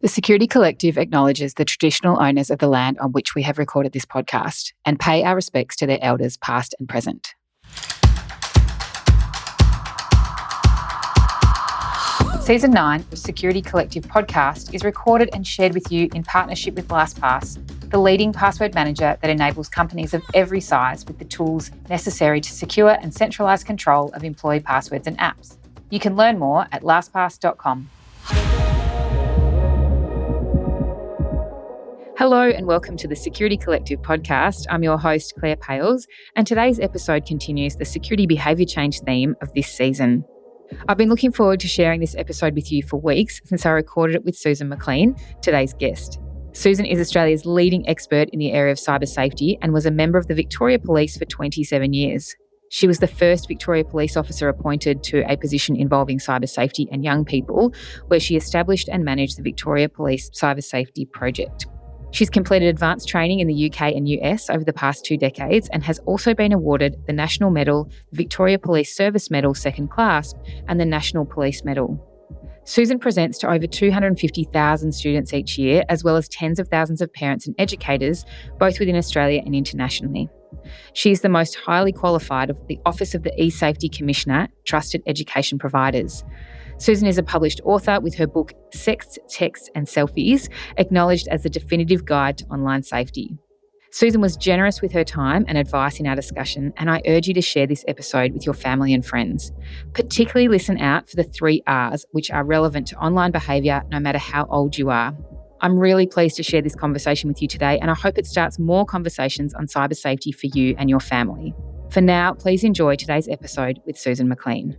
The Security Collective acknowledges the traditional owners of the land on which we have recorded this podcast and pay our respects to their elders past and present. Season 9 of Security Collective podcast is recorded and shared with you in partnership with LastPass, the leading password manager that enables companies of every size with the tools necessary to secure and centralise control of employee passwords and apps. You can learn more at lastpass.com. Hello and welcome to the Security Collective podcast. I'm your host, Claire Pales, and today's episode continues the security behaviour change theme of this season. I've been looking forward to sharing this episode with you for weeks since I recorded it with Susan McLean, today's guest. Susan is Australia's leading expert in the area of cyber safety and was a member of the Victoria Police for 27 years. She was the first Victoria Police officer appointed to a position involving cyber safety and young people, where she established and managed the Victoria Police Cybersafety Project. She's completed advanced training in the UK and US over the past 2 decades and has also been awarded the National Medal, the Victoria Police Service Medal Second Clasp, and the National Police Medal. Susan presents to over 250,000 students each year, as well as tens of thousands of parents and educators, both within Australia and internationally. She is the most highly qualified of the Office of the eSafety Commissioner, Trusted Education Providers. Susan is a published author with her book Sex, Texts and Selfies, acknowledged as the definitive guide to online safety. Susan was generous with her time and advice in our discussion, and I urge you to share this episode with your family and friends. Particularly listen out for the 3 R's, which are relevant to online behaviour no matter how old you are. I'm really pleased to share this conversation with you today, and I hope it starts more conversations on cyber safety for you and your family. For now, please enjoy today's episode with Susan McLean.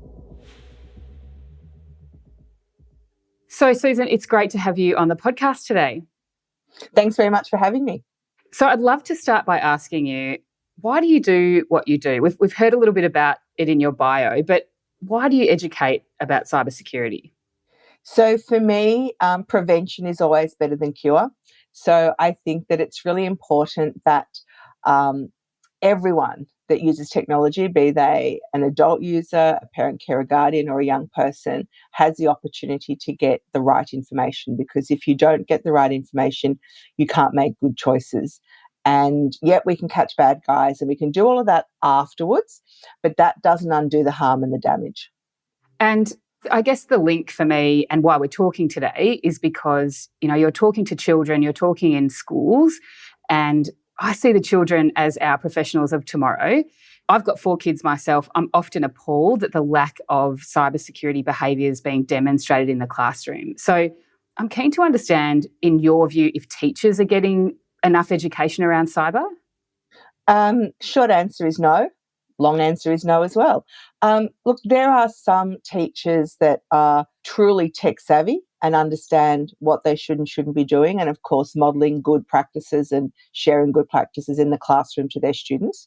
So, Susan, it's great to have you on the podcast today. Thanks very much for having me. So I'd love to start by asking you, why do you do what you do? We've heard a little bit about it in your bio, but why do you educate about cybersecurity? So for me, prevention is always better than cure. So I think that it's really important that everyone that uses technology, be they an adult user, a parent, carer, guardian, or a young person, has the opportunity to get the right information, because if you don't get the right information, you can't make good choices. And yet we can catch bad guys and we can do all of that afterwards, but that doesn't undo the harm and the damage. And I guess the link for me and why we're talking today is because, you're talking to children, you're talking in schools, and I see the children as our professionals of tomorrow. I've got 4 kids myself. I'm often appalled at the lack of cybersecurity behaviours being demonstrated in the classroom. So I'm keen to understand, in your view, if teachers are getting enough education around cyber? Short answer is no. Long answer is no as well. Look, there are some teachers that are truly tech savvy and understand what they should and shouldn't be doing, and of course modelling good practices and sharing good practices in the classroom to their students.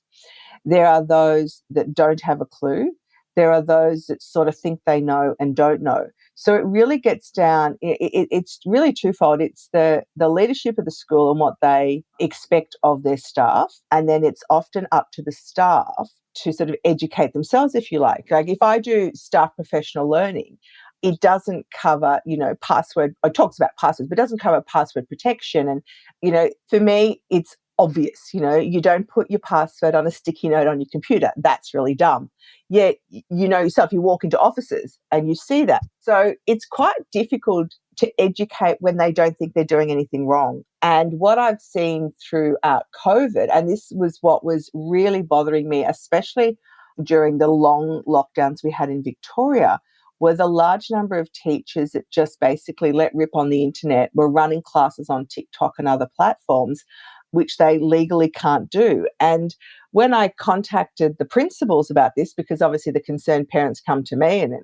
There are those that don't have a clue. There are those that sort of think they know and don't know. So it really gets down, it's really twofold. It's the leadership of the school and what they expect of their staff, and then it's often up to the staff to sort of educate themselves, if you like. Like if I do staff professional learning, it doesn't cover, password, it talks about passwords, but it doesn't cover password protection. And, for me, it's obvious, you don't put your password on a sticky note on your computer. That's really dumb. Yet, yourself, you walk into offices and you see that. So it's quite difficult to educate when they don't think they're doing anything wrong. And what I've seen throughout COVID, and this was what was really bothering me, especially during the long lockdowns we had in Victoria, was a large number of teachers that just basically let rip on the internet, were running classes on TikTok and other platforms, which they legally can't do. And when I contacted the principals about this, because obviously the concerned parents come to me and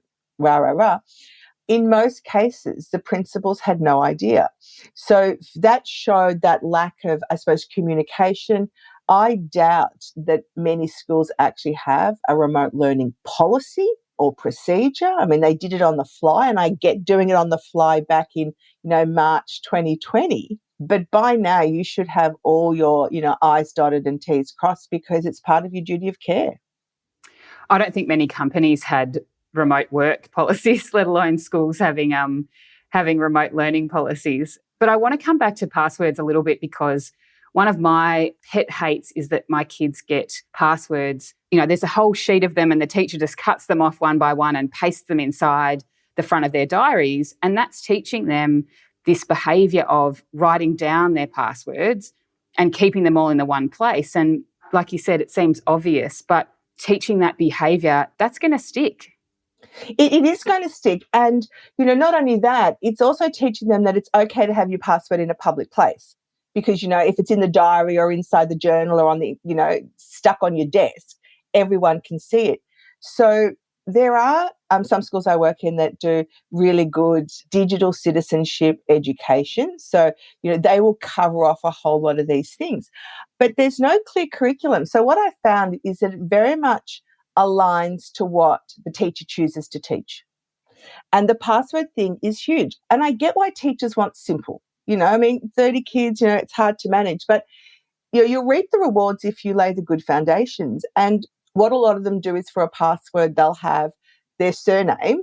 in most cases, the principals had no idea. So that showed that lack of, I suppose, communication. I doubt that many schools actually have a remote learning policy or procedure. I mean, they did it on the fly, and I get doing it on the fly back in, March 2020. But by now you should have all your, I's dotted and T's crossed, because it's part of your duty of care. I don't think many companies had remote work policies, let alone schools having having remote learning policies. But I want to come back to passwords a little bit because one of my pet hates is that my kids get passwords. There's a whole sheet of them and the teacher just cuts them off one by one and pastes them inside the front of their diaries. And that's teaching them this behaviour of writing down their passwords and keeping them all in the one place. And like you said, it seems obvious, but teaching that behaviour, that's going to stick. It is going to stick. And, not only that, it's also teaching them that it's okay to have your password in a public place. Because, if it's in the diary or inside the journal or on the, stuck on your desk, everyone can see it. So there are some schools I work in that do really good digital citizenship education. So, they will cover off a whole lot of these things. But there's no clear curriculum. So what I found is that it very much aligns to what the teacher chooses to teach. And the password thing is huge. And I get why teachers want simple. 30 kids, it's hard to manage. But you'll reap the rewards if you lay the good foundations. And what a lot of them do is for a password, they'll have their surname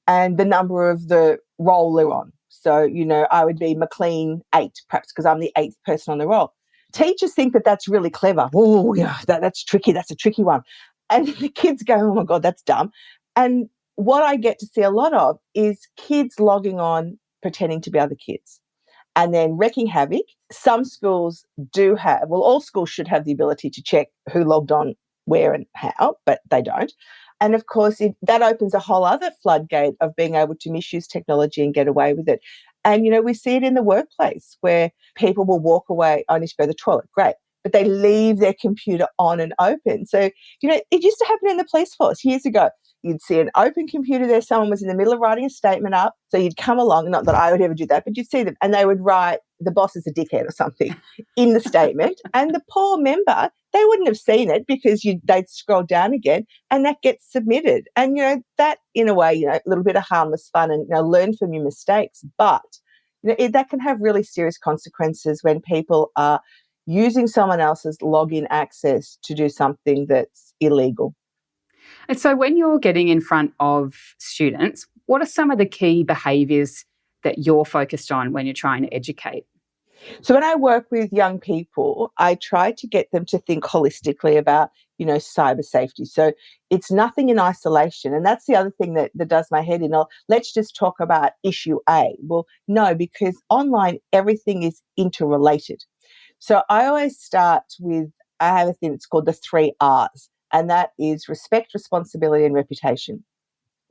and the number of the roll they're on. So, I would be McLean 8, perhaps because I'm the 8th person on the roll. Teachers think that that's really clever. Oh, yeah, that's tricky. That's a tricky one. And the kids go, oh, my God, that's dumb. And what I get to see a lot of is kids logging on, pretending to be other kids, and then wreaking havoc. Some schools do have, all schools should have the ability to check who logged on where and how, but they don't. And of course, that opens a whole other floodgate of being able to misuse technology and get away with it. And, we see it in the workplace where people will walk away, I need to go to the toilet, great. But they leave their computer on and open. So, it used to happen in the police force years ago. You'd see an open computer there, someone was in the middle of writing a statement up. So you'd come along, not that I would ever do that, but you'd see them and they would write, the boss is a dickhead or something in the statement. And the poor member, they wouldn't have seen it because they'd scroll down again and that gets submitted. And, that in a way, a little bit of harmless fun and, learn from your mistakes. But, that can have really serious consequences when people are using someone else's login access to do something that's illegal. And so when you're getting in front of students, what are some of the key behaviours that you're focused on when you're trying to educate? So when I work with young people, I try to get them to think holistically about, cyber safety. So it's nothing in isolation. And that's the other thing that does my head in. Let's just talk about issue A. Well, no, because online, everything is interrelated. So I always start with, I have a thing that's called the 3 R's, and that is respect, responsibility, and reputation.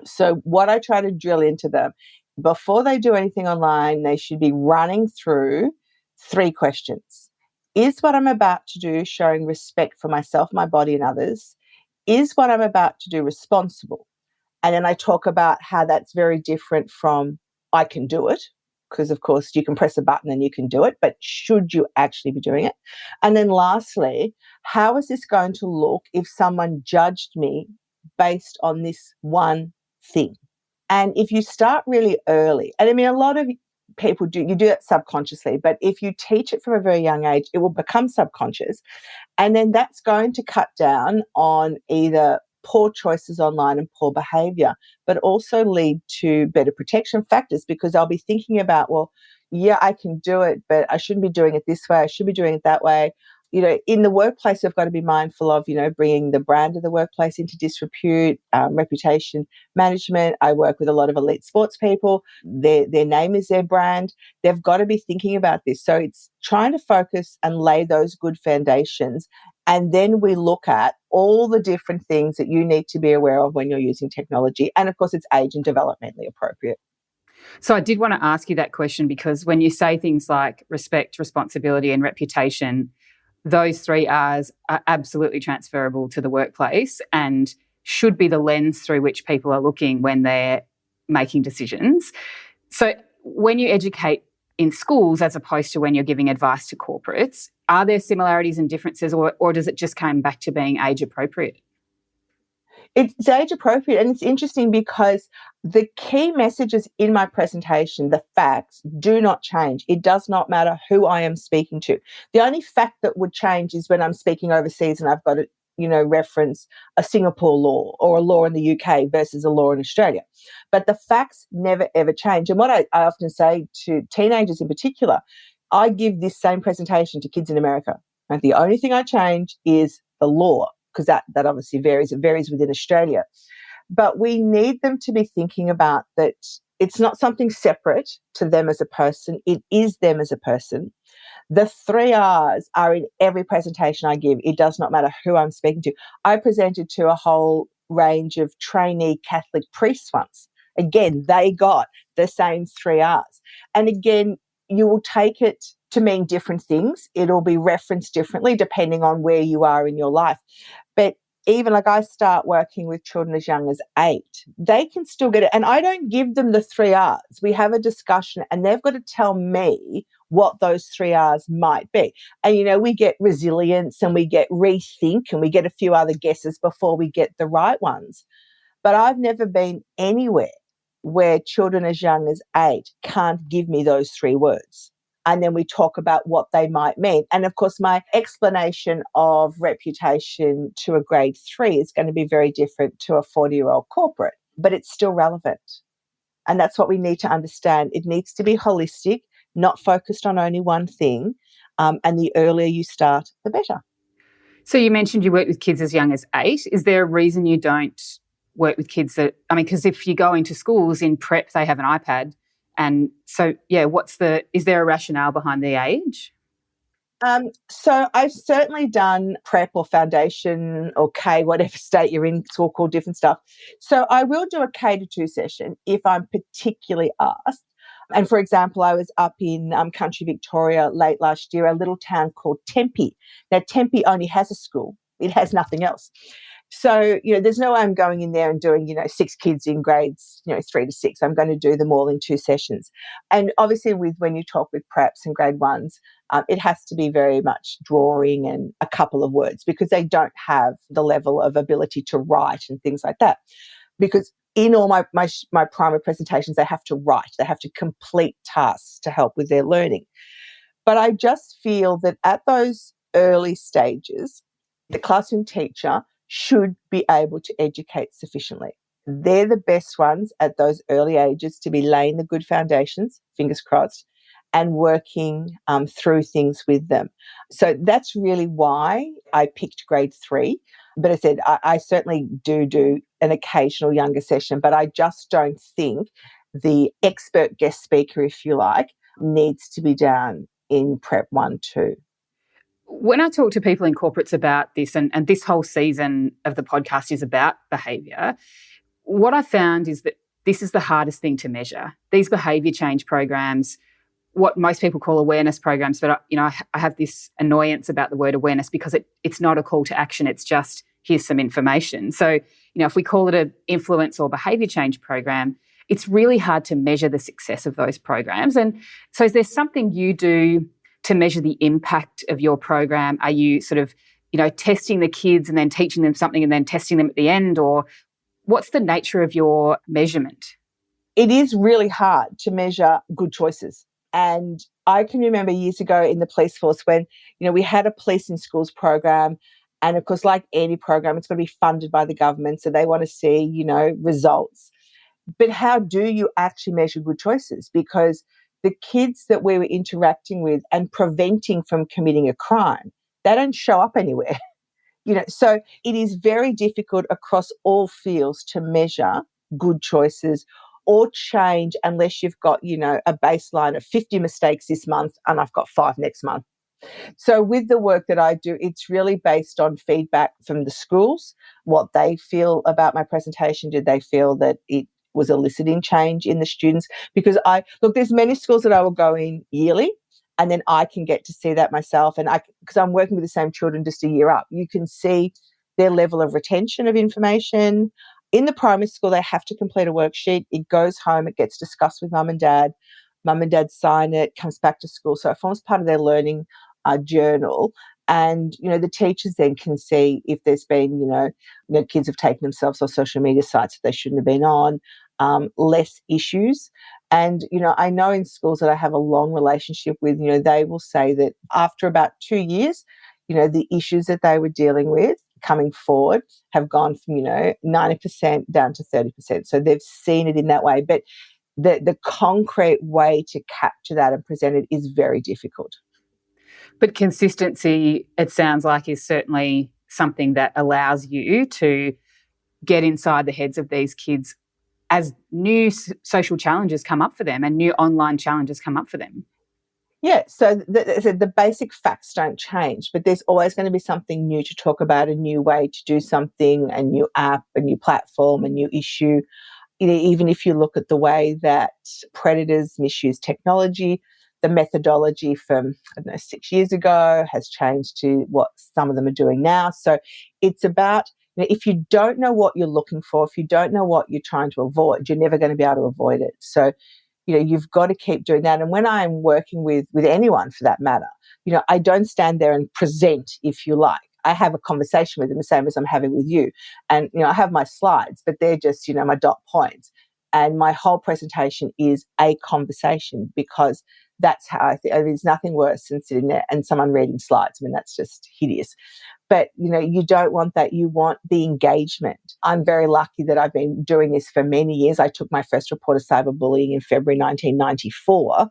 So what I try to drill into them, before they do anything online, they should be running through 3 questions. Is what I'm about to do showing respect for myself, my body, and others? Is what I'm about to do responsible? And then I talk about how that's very different from I can do it, because, of course, you can press a button and you can do it, but should you actually be doing it? And then lastly, how is this going to look if someone judged me based on this one thing? And if you start really early, and a lot of people you do it subconsciously, but if you teach it from a very young age, it will become subconscious. And then that's going to cut down on either poor choices online and poor behaviour, but also lead to better protection factors, because I'll be thinking about, well, yeah, I can do it, but I shouldn't be doing it this way. I should be doing it that way. In the workplace, we've got to be mindful of, bringing the brand of the workplace into disrepute, reputation management. I work with a lot of elite sports people. Their name is their brand. They've got to be thinking about this. So it's trying to focus and lay those good foundations. And then we look at all the different things that you need to be aware of when you're using technology. And of course, it's age and developmentally appropriate. So I did want to ask you that question, because when you say things like respect, responsibility, and reputation, those 3 R's are absolutely transferable to the workplace and should be the lens through which people are looking when they're making decisions. So when you educate in schools as opposed to when you're giving advice to corporates, are there similarities and differences, or does it just come back to being age appropriate? It's age appropriate, and it's interesting because the key messages in my presentation, the facts, do not change. It does not matter who I am speaking to. The only fact that would change is when I'm speaking overseas and I've got to, reference a Singapore law or a law in the UK versus a law in Australia. But the facts never, ever change. And what I often say to teenagers in particular, I give this same presentation to kids in America. And the only thing I change is the law, because that obviously varies. It varies within Australia. But we need them to be thinking about that it's not something separate to them as a person. It is them as a person. The 3 R's are in every presentation I give. It does not matter who I'm speaking to. I presented to a whole range of trainee Catholic priests once. Again, they got the same 3 R's. And again, you will take it to mean different things. It'll be referenced differently depending on where you are in your life. But even like I start working with children as young as 8, they can still get it. And I don't give them the 3 R's. We have a discussion and they've got to tell me what those 3 R's might be. And, we get resilience and we get rethink and we get a few other guesses before we get the right ones. But I've never been anywhere where children as young as 8 can't give me those 3 words. And then we talk about what they might mean. And of course, my explanation of reputation to a grade 3 is going to be very different to a 40-year-old corporate, but it's still relevant. And that's what we need to understand. It needs to be holistic, not focused on only one thing. And the earlier you start, the better. So you mentioned you work with kids as young as 8. Is there a reason you don't work with kids because if you go into schools in prep, they have an iPad. And so, is there a rationale behind the age? So I've certainly done prep or foundation or K, whatever state you're in, it's all called different stuff. So I will do a K-2 session if I'm particularly asked. And for example, I was up in country Victoria late last year, a little town called Tempe. Now, Tempe only has a school. It has nothing else. So, there's no way I'm going in there and doing, 6 kids in grades, 3 to 6. I'm going to do them all in 2 sessions. And obviously when you talk with preps and grade 1s, it has to be very much drawing and a couple of words because they don't have the level of ability to write and things like that. Because in all my primary presentations, they have to write. They have to complete tasks to help with their learning. But I just feel that at those early stages, the classroom teacher should be able to educate sufficiently. They're the best ones at those early ages to be laying the good foundations, fingers crossed, and working through things with them. So that's really why I picked grade 3. But I said I certainly do an occasional younger session, but I just don't think the expert guest speaker, if you like, needs to be down in prep 1, 2. When I talk to people in corporates about this, and this whole season of the podcast is about behaviour, what I found is that this is the hardest thing to measure. These behaviour change programs, what most people call awareness programs, but I have this annoyance about the word awareness because it's not a call to action. It's just here's some information. So, if we call it an influence or behaviour change program, it's really hard to measure the success of those programs. And so is there something you do to measure the impact of your program? Are you sort of, testing the kids and then teaching them something and then testing them at the end? Or what's the nature of your measurement? It is really hard to measure good choices. And I can remember years ago in the police force when, we had a police in schools program. And of course, like any program, it's going to be funded by the government. So they want to see, results. But how do you actually measure good choices? Because the kids that we were interacting with and preventing from committing a crime, they don't show up anywhere. So it is very difficult across all fields to measure good choices or change unless you've got, a baseline of 50 mistakes this month and I've got 5 next month. So with the work that I do, it's really based on feedback from the schools, what they feel about my presentation. Did they feel that it was eliciting change in the students? Because there's many schools that I will go in yearly and then I can get to see that myself. And because I'm working with the same children just a year up, you can see their level of retention of information. In the primary school, they have to complete a worksheet. It goes home, it gets discussed with mum and dad. Mum and dad sign it, comes back to school. So it forms part of their learning journal. And, the teachers then can see if there's been, kids have taken themselves off social media sites that they shouldn't have been on, less issues. And, I know in schools that I have a long relationship with, they will say that after about 2 years, the issues that they were dealing with coming forward have gone from, 90% down to 30%. So they've seen it in that way. But the concrete way to capture that and present it is very difficult. But consistency, it sounds like, is certainly something that allows you to get inside the heads of these kids as new social challenges come up for them and new online challenges come up for them. Yeah, so the basic facts don't change, but there's always going to be something new to talk about, a new way to do something, a new app, a new platform, a new issue. Even if you look at the way that predators misuse technology, the methodology from, 6 years ago has changed to what some of them are doing now. So it's about, if you don't know what you're looking for, if you don't know what you're trying to avoid, you're never going to be able to avoid it. So you've got to keep doing that. And when I'm working with anyone for that matter, I don't stand there and present, if you like. I have a conversation with them the same as I'm having with you. And, I have my slides, but they're just, my dot points. And my whole presentation is a conversation, because that's how I think. There's nothing worse than sitting there and someone reading slides. I mean, that's just hideous. But, you don't want that. You want the engagement. I'm very lucky that I've been doing this for many years. I took my first report of cyberbullying in February 1994.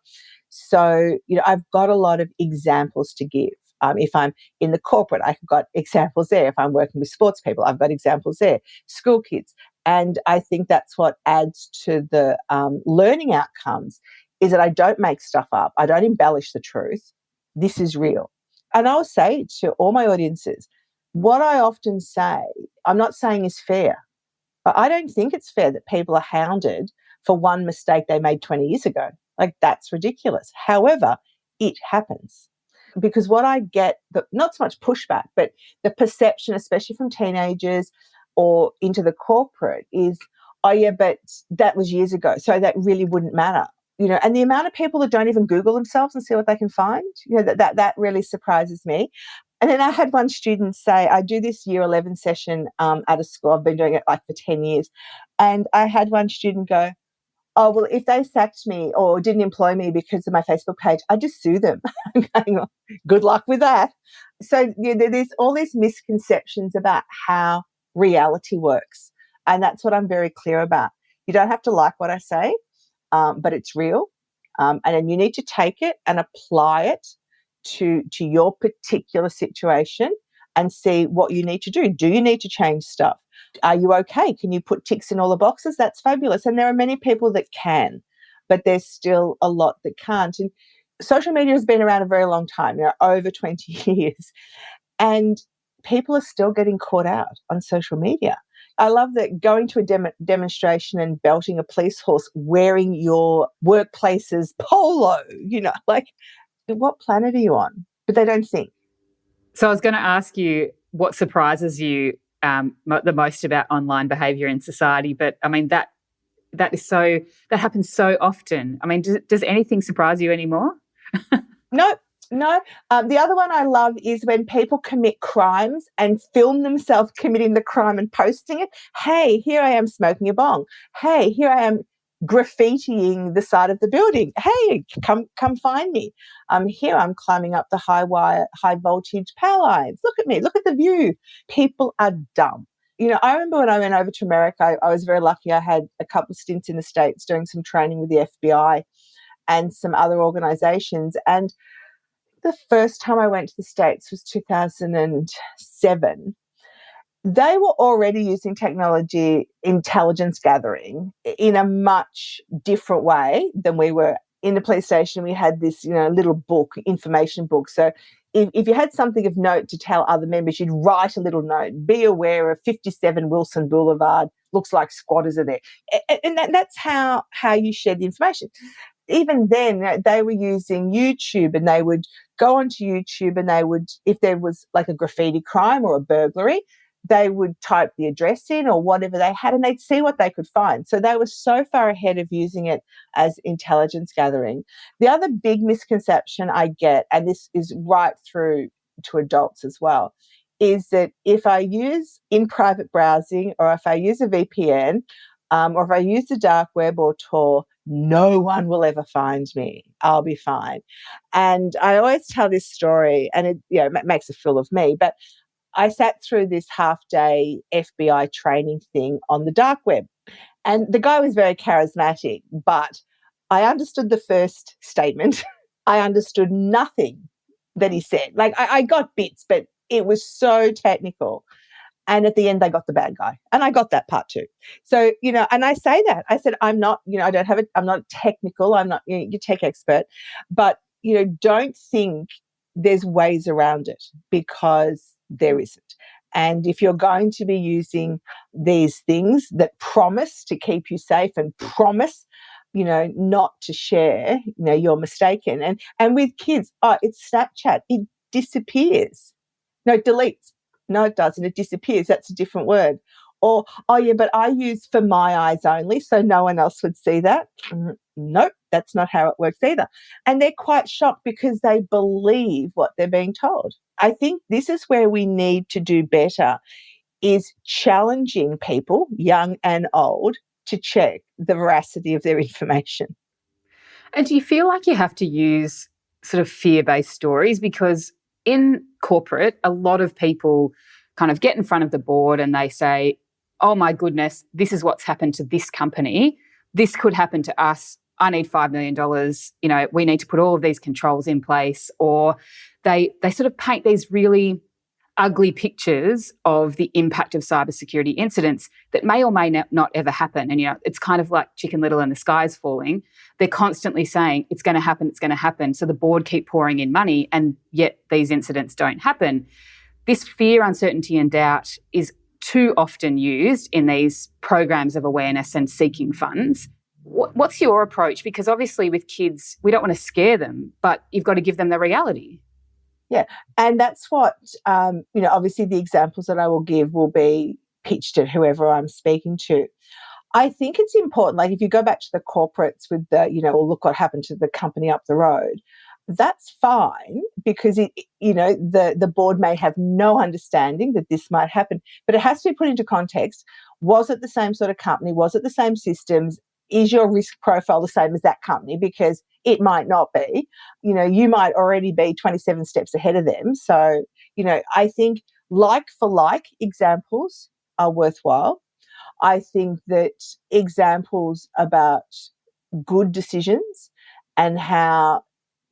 So, I've got a lot of examples to give. If I'm in the corporate, I've got examples there. If I'm working with sports people, I've got examples there. School kids. And I think that's what adds to the learning outcomes, is that I don't make stuff up. I don't embellish the truth. This is real. And I'll say to all my audiences, what I often say, I'm not saying is fair. I don't think it's fair that people are hounded for one mistake they made 20 years ago. Like, that's ridiculous. However, it happens. Because what I get, not so much pushback, but the perception, especially from teenagers or into the corporate, is, oh yeah, but that was years ago, so that really wouldn't matter. And the amount of people that don't even Google themselves and see what they can find, that really surprises me. And then I had one student say, I do this year 11 session at a school. I've been doing it for 10 years. And I had one student go, oh, well, if they sacked me or didn't employ me because of my Facebook page, I'd just sue them. I'm going, oh, good luck with that. So there's all these misconceptions about how reality works. And that's what I'm very clear about. You don't have to like what I say, but it's real. And then you need to take it and apply it to your particular situation and see what you need to do. Do you need to change stuff? Are you okay? Can you put ticks in all the boxes? That's fabulous. And there are many people that can, but there's still a lot that can't. And social media has been around a very long time, over 20 years. And people are still getting caught out on social media. I love that going to a demonstration and belting a police horse wearing your workplace's polo, what planet are you on? But they don't think. So I was going to ask you what surprises you the most about online behaviour in society, but I mean that happens so often. I mean, does anything surprise you anymore? No. The other one I love is when people commit crimes and film themselves committing the crime and posting it. Hey, here I am smoking a bong. Hey, here I am graffitiing the side of the building. Hey, come find me. Here I'm climbing up the high voltage power lines. Look at me. Look at the view. People are dumb. I remember when I went over to America, I was very lucky. I had a couple of stints in the States doing some training with the FBI and some other organizations. And the first time I went to the States was 2007. They were already using technology, intelligence gathering, in a much different way than we were. In the police station, we had this, little book, information book. So if you had something of note to tell other members, you'd write a little note. Be aware of 57 Wilson Boulevard. Looks like squatters are there. And that's how you shared the information. Even then, they were using YouTube, and they would go onto YouTube and they would, if there was like a graffiti crime or a burglary, they would type the address in or whatever they had, and they'd see what they could find. So they were so far ahead of using it as intelligence gathering. The other big misconception I get, and this is right through to adults as well, is that if I use in private browsing, or if I use a VPN, or if I use the dark web or Tor, no one will ever find me. I'll be fine. And I always tell this story, and it makes a fool of me, but I sat through this half-day FBI training thing on the dark web. And the guy was very charismatic, but I understood the first statement. I understood nothing that he said. Like, I got bits, but it was so technical. And at the end, they got the bad guy. And I got that part too. So, and I say that. I said, I'm not, I'm not technical. I'm not your tech expert. But, don't think there's ways around it, because there isn't. And if you're going to be using these things that promise to keep you safe and promise, not to share, you're mistaken. And with kids, it's Snapchat. It disappears. No, it deletes. No, it doesn't. It disappears. That's a different word. Or, oh, yeah, but I use for my eyes only, so no one else would see that. Nope, that's not how it works either. And they're quite shocked because they believe what they're being told. I think this is where we need to do better, is challenging people, young and old, to check the veracity of their information. And do you feel like you have to use sort of fear-based stories? Because in corporate, a lot of people kind of get in front of the board and they say, oh my goodness, this is what's happened to this company. This could happen to us. I need $5 million. We need to put all of these controls in place. Or they sort of paint these really ugly pictures of the impact of cybersecurity incidents that may or may not ever happen. And, it's kind of like Chicken Little and the sky's falling. They're constantly saying it's going to happen, it's going to happen. So the board keep pouring in money, and yet these incidents don't happen. This fear, uncertainty and doubt is too often used in these programs of awareness and seeking funds. What's your approach? Because obviously with kids, we don't want to scare them, but you've got to give them the reality. Yeah, and that's what, obviously the examples that I will give will be pitched at whoever I'm speaking to. I think it's important, like if you go back to the corporates with the, well, look what happened to the company up the road, that's fine, because, the board may have no understanding that this might happen, but it has to be put into context. Was it the same sort of company? Was it the same systems? Is your risk profile the same as that company? Because it might not be. You might already be 27 steps ahead of them. So, I think like for like examples are worthwhile. I think that examples about good decisions and how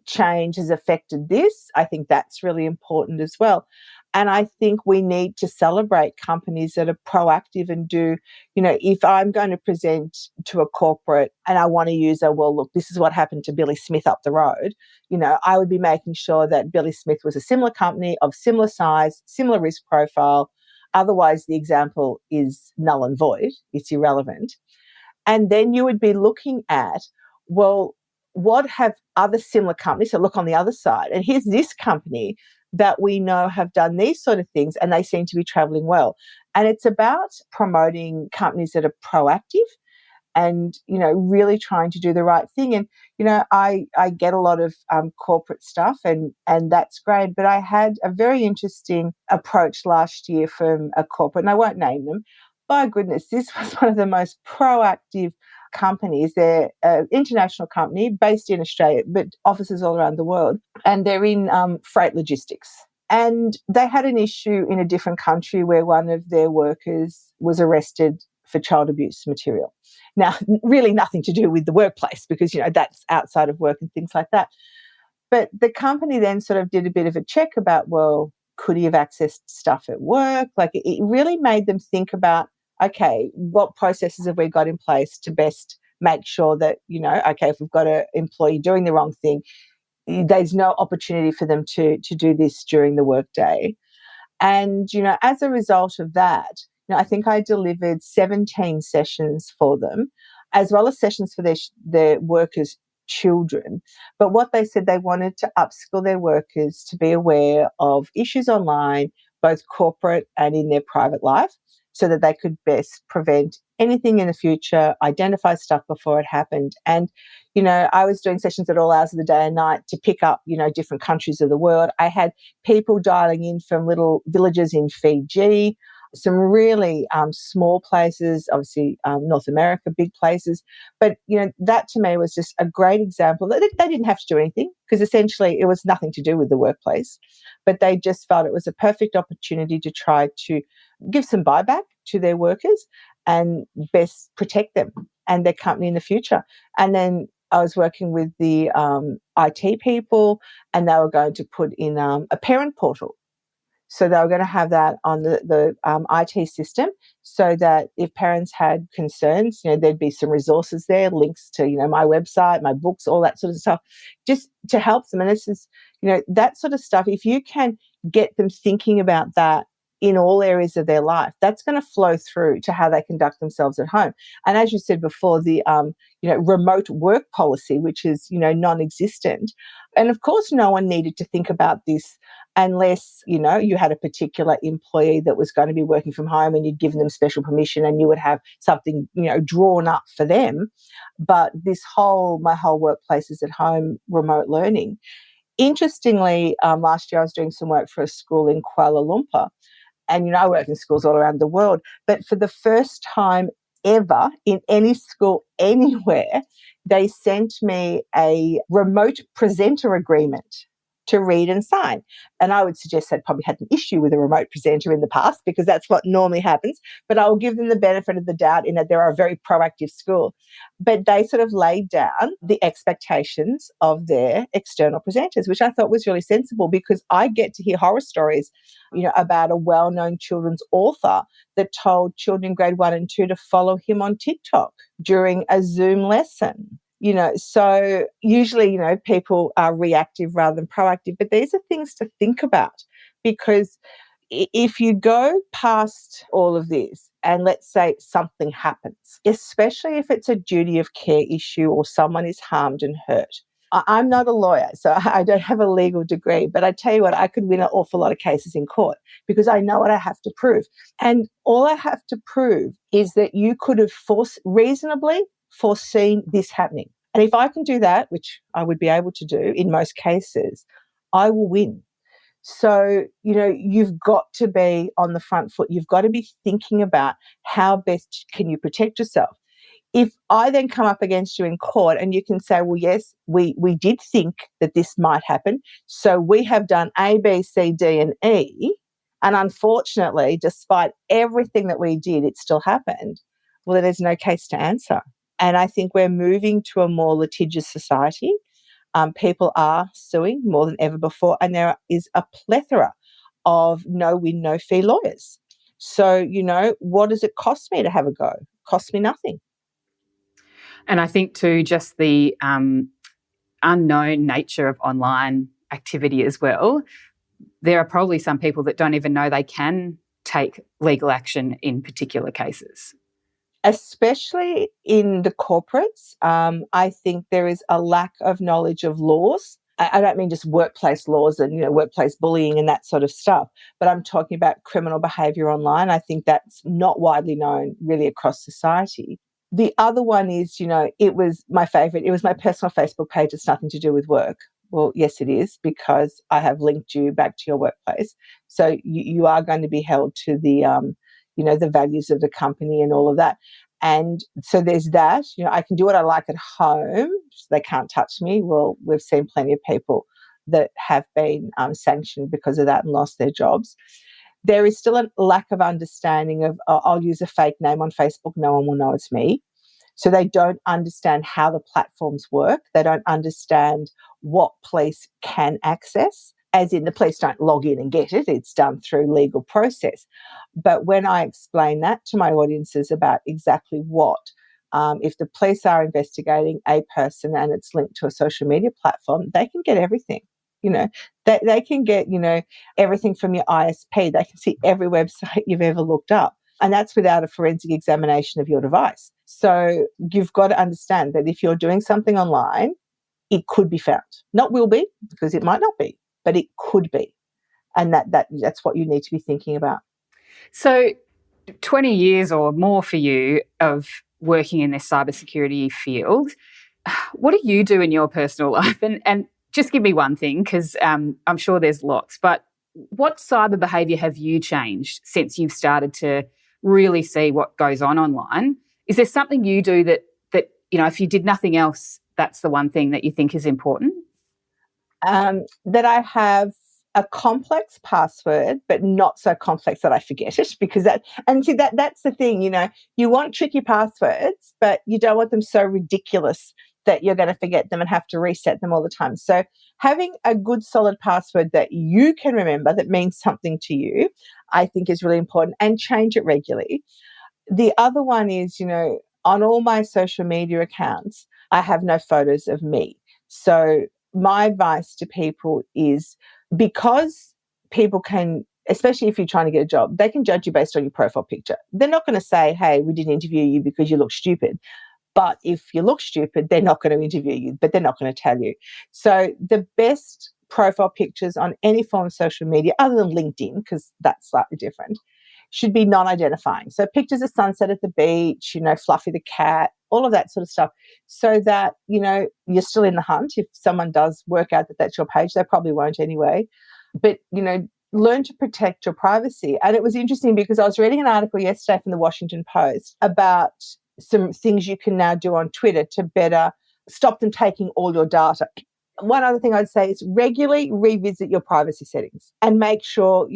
change has affected this, I think that's really important as well. And I think we need to celebrate companies that are proactive and do, if I'm going to present to a corporate and I want to use look, this is what happened to Billy Smith up the road, I would be making sure that Billy Smith was a similar company of similar size, similar risk profile. Otherwise, the example is null and void. It's irrelevant. And then you would be looking at, well, what have other similar companies, so look on the other side, and here's this company that we know have done these sort of things and they seem to be traveling well. And it's about promoting companies that are proactive and, really trying to do the right thing. And, I get a lot of corporate stuff and that's great. But I had a very interesting approach last year from a corporate, and I won't name them. By goodness, this was one of the most proactive companies. They're an international company based in Australia, but offices all around the world. And they're in freight logistics. And they had an issue in a different country where one of their workers was arrested for child abuse material. Now, really nothing to do with the workplace because, that's outside of work and things like that. But the company then sort of did a bit of a check about, well, could he have accessed stuff at work? Like it really made them think about, okay, what processes have we got in place to best make sure that, okay, if we've got an employee doing the wrong thing, there's no opportunity for them to do this during the workday. And, as a result of that, I think I delivered 17 sessions for them, as well as sessions for their workers' children. But what they said, they wanted to upskill their workers to be aware of issues online, both corporate and in their private life, so that they could best prevent anything in the future, identify stuff before it happened. And, I was doing sessions at all hours of the day and night to pick up, different countries of the world. I had people dialing in from little villages in Fiji, some really small places, obviously North America, big places. But, that to me was just a great example. They didn't have to do anything because essentially it was nothing to do with the workplace, but they just felt it was a perfect opportunity to try to give some buyback to their workers and best protect them and their company in the future. And then I was working with the IT people, and they were going to put in a parent portal. So they were going to have that on the IT system, so that if parents had concerns, there'd be some resources there, links to, my website, my books, all that sort of stuff, just to help them. And this is, that sort of stuff, if you can get them thinking about that in all areas of their life, that's going to flow through to how they conduct themselves at home. And as you said before, the remote work policy, which is non-existent, and of course no one needed to think about this unless you had a particular employee that was going to be working from home and you'd given them special permission and you would have something drawn up for them. But my whole workplace is at home remote learning. Interestingly, last year I was doing some work for a school in Kuala Lumpur. And, I work in schools all around the world. But for the first time ever in any school anywhere, they sent me a remote presenter agreement to read and sign. And I would suggest they'd probably had an issue with a remote presenter in the past, because that's what normally happens. But I will give them the benefit of the doubt in that they're a very proactive school. But they sort of laid down the expectations of their external presenters, which I thought was really sensible, because I get to hear horror stories, about a well-known children's author that told children grade 1 and 2 to follow him on TikTok during a Zoom lesson. So usually, people are reactive rather than proactive, but these are things to think about, because if you go past all of this and let's say something happens, especially if it's a duty of care issue or someone is harmed and hurt. I'm not a lawyer, so I don't have a legal degree, but I tell you what, I could win an awful lot of cases in court because I know what I have to prove. And all I have to prove is that you could have reasonably foreseen this happening. And if I can do that, which I would be able to do in most cases, I will win. So, you've got to be on the front foot. You've got to be thinking about how best can you protect yourself. If I then come up against you in court and you can say, well, yes, we did think that this might happen, so we have done A, B, C, D, and E, and unfortunately, despite everything that we did, it still happened, well, then there's no case to answer. And I think we're moving to a more litigious society. People are suing more than ever before, and there is a plethora of no-win, no-fee lawyers. So, what does it cost me to have a go? It costs me nothing. And I think too, just the unknown nature of online activity as well, there are probably some people that don't even know they can take legal action in particular cases. Especially in the corporates, I think there is a lack of knowledge of laws. I don't mean just workplace laws and, workplace bullying and that sort of stuff, but I'm talking about criminal behaviour online. I think that's not widely known really across society. The other one is, it was my favourite. It was my personal Facebook page. It's nothing to do with work. Well, yes, it is, because I have linked you back to your workplace. So you are going to be held to the, the values of the company and all of that. And so there's that. I can do what I like at home. So they can't touch me. Well, we've seen plenty of people that have been sanctioned because of that and lost their jobs. There is still a lack of understanding of, I'll use a fake name on Facebook, no one will know it's me. So they don't understand how the platforms work. They don't understand what police can access, as in the police don't log in and get it. It's done through legal process. But when I explain that to my audiences about exactly what, if the police are investigating a person and it's linked to a social media platform, they can get everything. They can get, everything from your ISP. They can see every website you've ever looked up. And that's without a forensic examination of your device. So you've got to understand that if you're doing something online, it could be found. Not will be, because it might not be, but it could be. And that's what you need to be thinking about. So 20 years or more for you of working in this cybersecurity field, what do you do in your personal life? And just give me one thing, because I'm sure there's lots, but what cyber behaviour have you changed since you've started to really see what goes on online? Is there something you do that if you did nothing else, that's the one thing that you think is important? That I have a complex password, but not so complex that I forget it, because that's the thing, you want tricky passwords, but you don't want them so ridiculous that you're going to forget them and have to reset them all the time. So having a good solid password that you can remember, that means something to you, I think is really important, and change it regularly. The other one is, on all my social media accounts, I have no photos of me. So my advice to people is, because people can, especially if you're trying to get a job, they can judge you based on your profile picture. They're not going to say, hey, we didn't interview you because you look stupid. But if you look stupid, they're not going to interview you, but they're not going to tell you. So the best profile pictures on any form of social media, other than LinkedIn, because that's slightly different, should be non-identifying. So pictures of sunset at the beach, Fluffy the cat, all of that sort of stuff, so that, you're still in the hunt. If someone does work out that that's your page, they probably won't anyway. But, learn to protect your privacy. And it was interesting because I was reading an article yesterday from the Washington Post about some things you can now do on Twitter to better stop them taking all your data. One other thing I'd say is regularly revisit your privacy settings and make sure,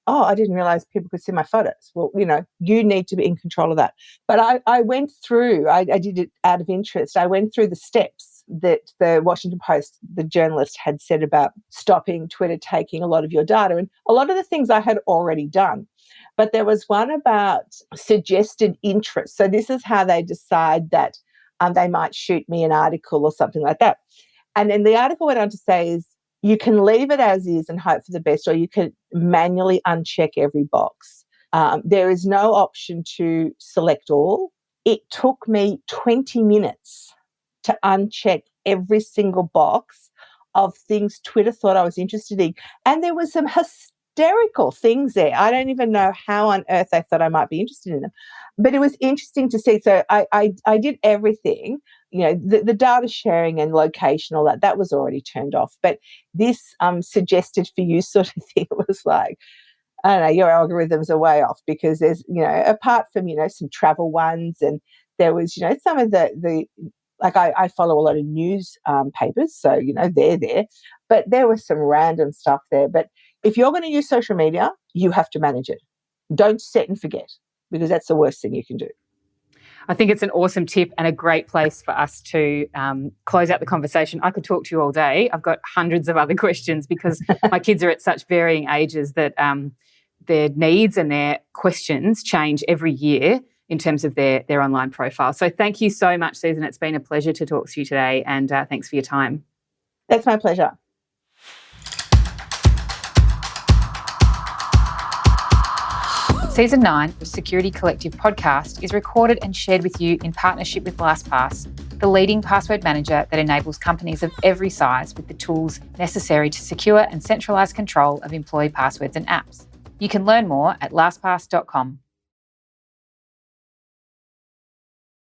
I didn't realize people could see my photos. Well, you need to be in control of that. But I went through, I did it out of interest. I went through the steps that the Washington Post, the journalist, had said about stopping Twitter taking a lot of your data. And a lot of the things I had already done. But there was one about suggested interest. So this is how they decide that they might shoot me an article or something like that. And then the article went on to say is, you can leave it as is and hope for the best, or you can manually uncheck every box. There is no option to select all. It took me 20 minutes to uncheck every single box of things Twitter thought I was interested in. And there was some hysterical things there. I don't even know how on earth they thought I might be interested in them. But it was interesting to see. So I did everything. The data sharing and location, all that was already turned off. But this suggested for you sort of thing was like, I don't know, your algorithms are way off, because there's, apart from, some travel ones, and there was, some of the like I follow a lot of news papers, so, they're there. But there was some random stuff there. But if you're going to use social media, you have to manage it. Don't set and forget, because that's the worst thing you can do. I think it's an awesome tip and a great place for us to close out the conversation. I could talk to you all day. I've got hundreds of other questions, because my kids are at such varying ages that their needs and their questions change every year in terms of their online profile. So thank you so much, Susan. It's been a pleasure to talk to you today, and thanks for your time. That's my pleasure. Season 9 of Security Collective podcast is recorded and shared with you in partnership with LastPass, the leading password manager that enables companies of every size with the tools necessary to secure and centralise control of employee passwords and apps. You can learn more at lastpass.com.